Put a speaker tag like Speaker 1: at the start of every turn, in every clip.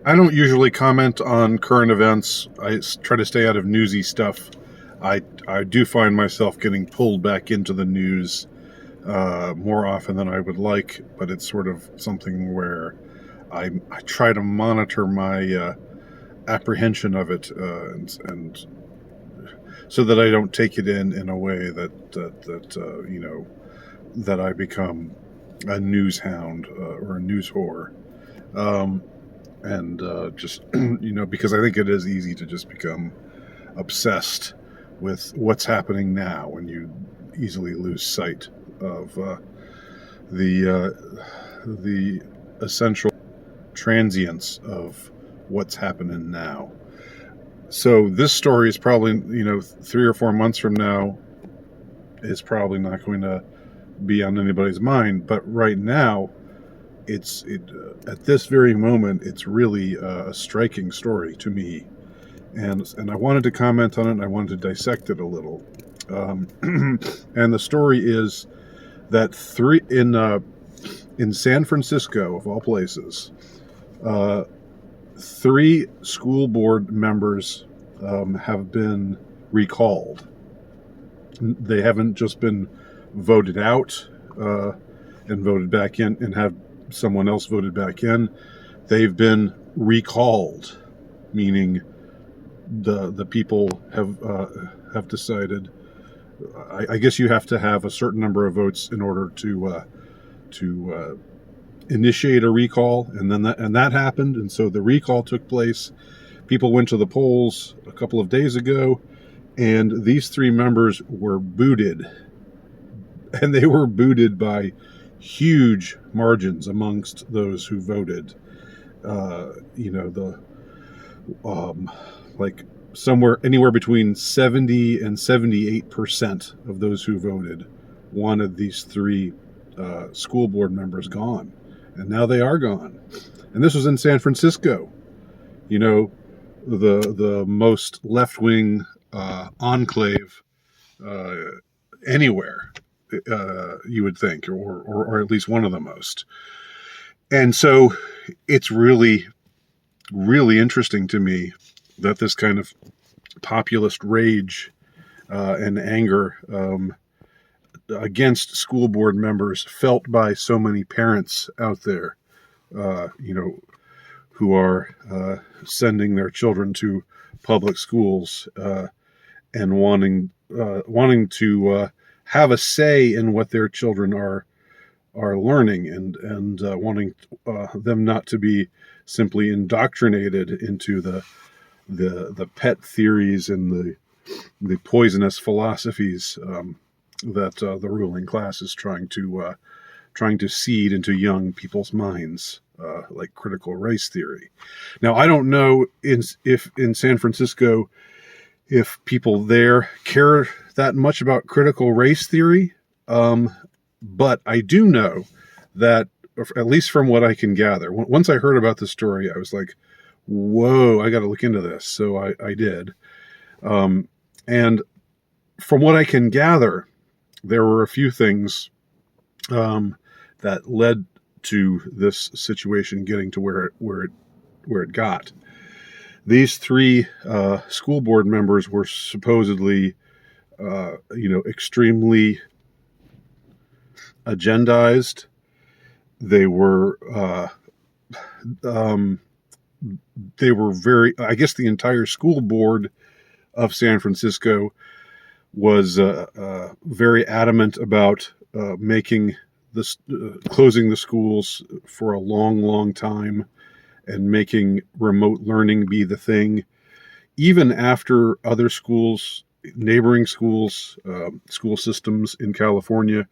Speaker 1: I don't usually comment on current events. Try to stay out of newsy stuff. I do find myself getting pulled back into the news more often than I would like, but it's sort of something where I try to monitor my apprehension of it, and so that I don't take it in a way that that I become a news hound or a news whore. Um, and just because I think it is easy to just become obsessed with what's happening now, and you easily lose sight of the essential transience of what's happening now. So this story is probably 3 or 4 months from now is probably not going to be on anybody's mind, but right now it at this very moment it's really a striking story to me, and I wanted to comment on it, and I wanted to dissect it a little. And the story is that in San Francisco, of all places, uh, three school board members have been recalled. They haven't just been voted out and voted back in, and have someone else voted back in. They've been recalled, meaning the people have decided. I guess you have to have a certain number of votes in order to initiate a recall, and then that happened, and so the recall took place. People went to the polls a couple of days ago, and these three members were booted, and they were booted by huge margins amongst those who voted. The like somewhere anywhere between 70 and 78% of those who voted wanted these three school board members gone, and now they are gone. And this was in San Francisco, you know, the most left wing enclave uh, anywhere, you would think, or at least one of the most. And so it's really, really interesting to me that this kind of populist rage and anger against school board members felt by so many parents out there, who are sending their children to public schools and wanting to have a say in what their children are learning, and wanting them not to be simply indoctrinated into the pet theories and the poisonous philosophies that the ruling class is trying to seed into young people's minds, like critical race theory. Now, I don't know if in San Francisco, if people there care that much about critical race theory, but I do know that, at least from what I can gather, once I heard about the story, I was like, whoa, I got to look into this. So I did. And from what I can gather, there were a few things that led to this situation getting to where it got. These three school board members were supposedly, extremely agendized. They were they were very. I guess the entire school board of San Francisco was very adamant about making this closing the schools for a long, long time, and making remote learning be the thing, even after other schools, neighboring schools, school systems in California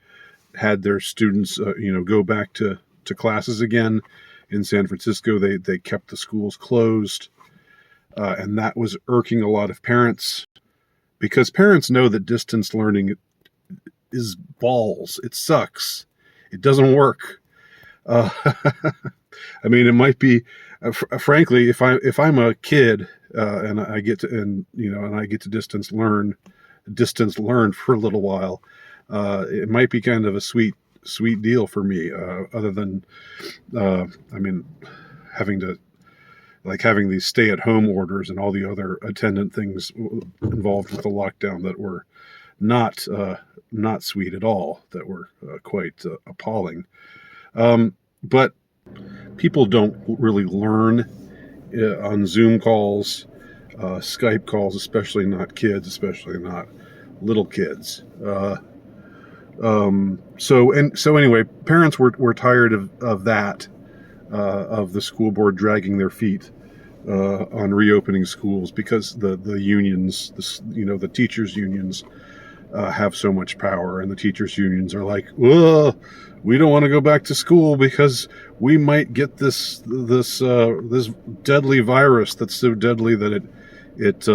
Speaker 1: had their students, go back to classes again. In San Francisco, they kept the schools closed, and that was irking a lot of parents, because parents know that distance learning is balls. It sucks. It doesn't work. Uh, I mean, it might be, frankly, if I'm a kid and I get to and I get to distance learn for a little while, it might be kind of a sweet deal for me. Other than, I mean, having to like having these stay-at-home orders and all the other attendant things involved with the lockdown that were not sweet at all, that were quite appalling. But people don't really learn on Zoom calls, Skype calls, especially not kids, especially not little kids. So anyway, parents were tired of that, of the school board dragging their feet on reopening schools, because the unions, the teachers unions, have so much power, and the teachers unions are like, "Ugh, we don't want to go back to school because we might get this deadly virus that's so deadly that it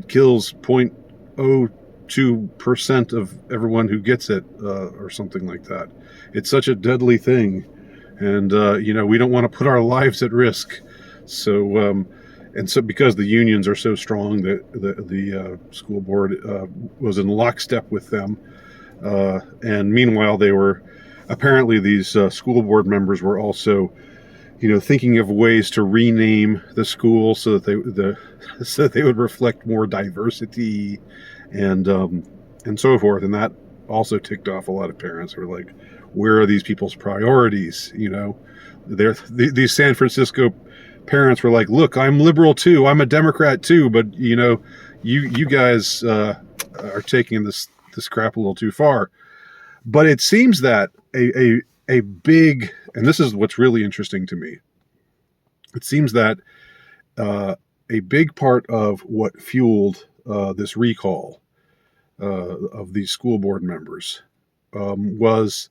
Speaker 1: kills 0.02% of everyone who gets it, or something like that. It's such a deadly thing, and we don't want to put our lives at risk." So because the unions are so strong, the school board was in lockstep with them, and meanwhile apparently these school board members were also thinking of ways to rename the school so that they would reflect more diversity and so forth. And that also ticked off a lot of parents who were like, where are these people's priorities? These San Francisco parents were like, look, I'm liberal too, I'm a Democrat too, but you guys are taking this crap a little too far. But it seems that a big, and this is what's really interesting to me, it seems that a big part of what fueled this recall of these school board members was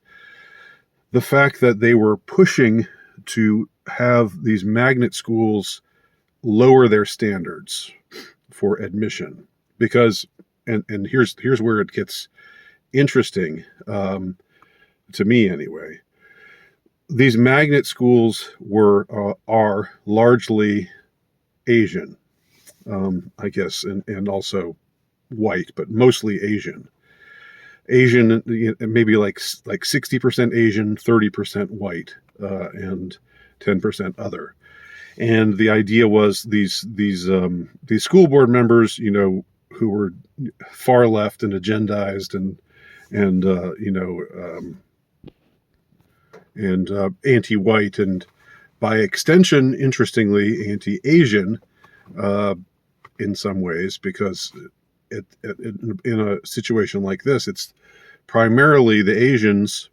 Speaker 1: the fact that they were pushing to have these magnet schools lower their standards for admission, because and here's where it gets interesting, to me anyway. These magnet schools are largely Asian, I guess, and also white, but mostly Asian, maybe like 60% Asian, 30% white, and 10% other. And the idea was these school board members, who were far left and agendized and anti-white, and by extension, interestingly, anti-Asian, in some ways, because in a situation like this, it's primarily the Asians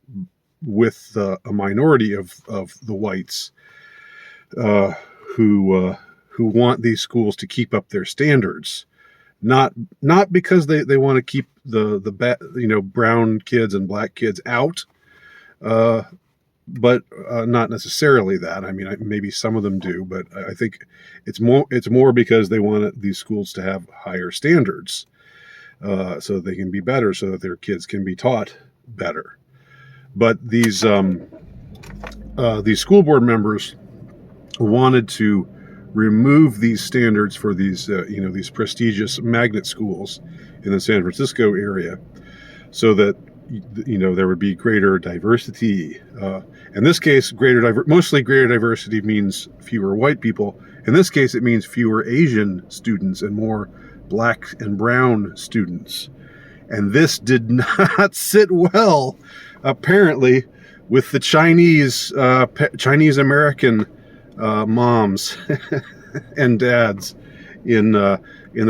Speaker 1: with a minority of the whites who want these schools to keep up their standards, not because they want to keep the brown kids and black kids out, but not necessarily that. I mean, maybe some of them do, but I think it's more because they want these schools to have higher standards, so that they can be better, so that their kids can be taught better. But these school board members wanted to remove these standards for these these prestigious magnet schools in the San Francisco area, so that there would be greater diversity. In this case, mostly greater diversity means fewer white people. In this case, it means fewer Asian students and more black and brown students. And this did not sit well, apparently, with the Chinese American moms and dads in the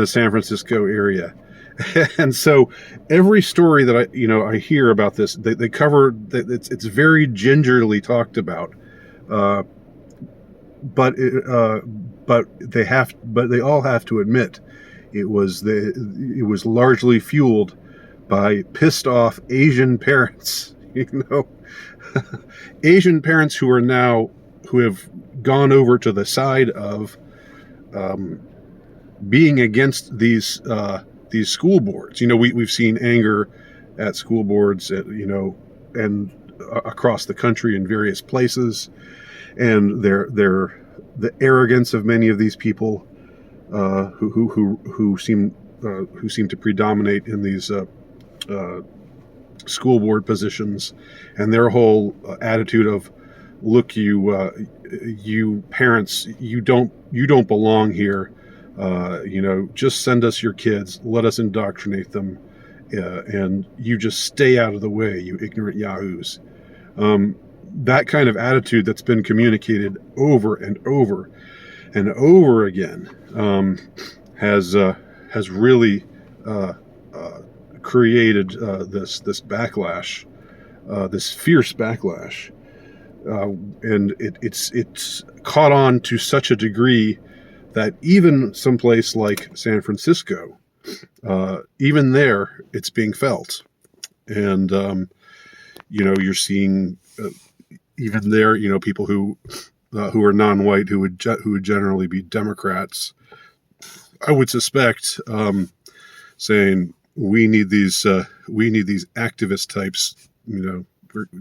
Speaker 1: San Francisco area. And so every story that I hear about this, they cover that it's very gingerly talked about, but they all have to admit it was largely fueled by pissed off Asian parents, Asian parents who have gone over to the side of being against these school boards. We've seen anger at school boards, and across the country in various places, and the arrogance of many of these people who seem to predominate in these school board positions, and their whole attitude of look, you parents, you don't belong here. Just send us your kids, let us indoctrinate them, and you just stay out of the way, you ignorant yahoos. That kind of attitude that's been communicated over and over and over again, has really created this backlash, this fierce backlash, and it's caught on to such a degree that even someplace like San Francisco, even there, it's being felt, and you're seeing even there, people who are non-white, who would generally be Democrats, I would suspect, saying we need these activist types,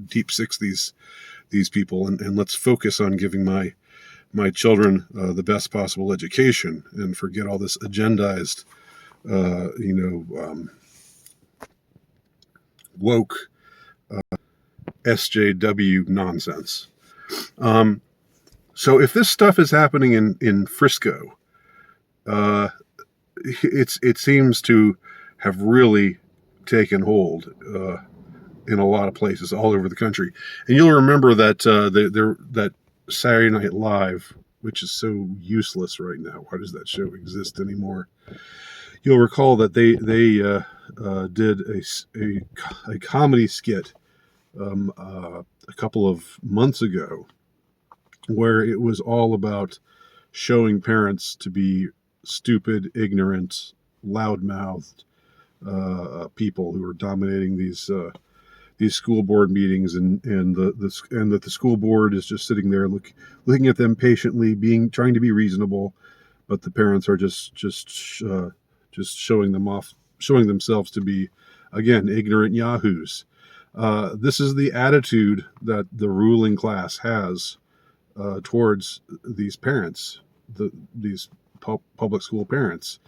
Speaker 1: deep six these people, and let's focus on giving my children the best possible education, and forget all this agendized, woke SJW nonsense. So if this stuff is happening in Frisco, it seems to have really taken hold in a lot of places all over the country. And you'll remember that that Saturday Night Live, which is so useless right now. Why does that show exist anymore? You'll recall that they did a comedy skit a couple of months ago, where it was all about showing parents to be stupid, ignorant, loudmouthed people who are dominating these school board meetings, and that the school board is just sitting there looking at them patiently, trying to be reasonable, but the parents are just showing themselves to be, again, ignorant yahoos. This is the attitude that the ruling class has towards these parents, these public school parents.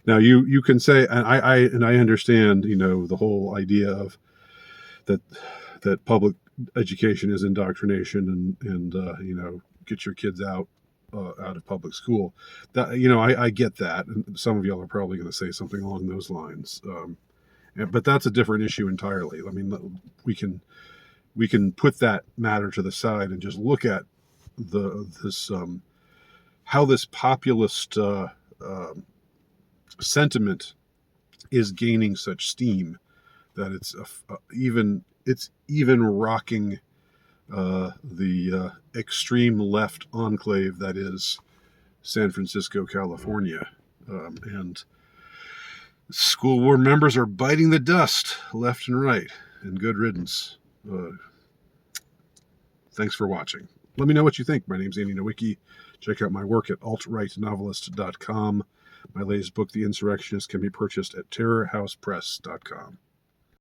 Speaker 1: Now, you can say, and I understand, the whole idea of that public education is indoctrination, and get your kids out of public school. That I get that, and some of y'all are probably going to say something along those lines. But that's a different issue entirely. I mean, we can put that matter to the side and just look at how this populist sentiment is gaining such steam that it's even rocking the extreme left enclave that is San Francisco, California, and school board members are biting the dust left and right, and good riddance. Thanks for watching. Let me know what you think. My name's Andy Nowicki. Check out my work at altrightnovelist.com. My latest book, The Insurrectionist, can be purchased at terrorhousepress.com.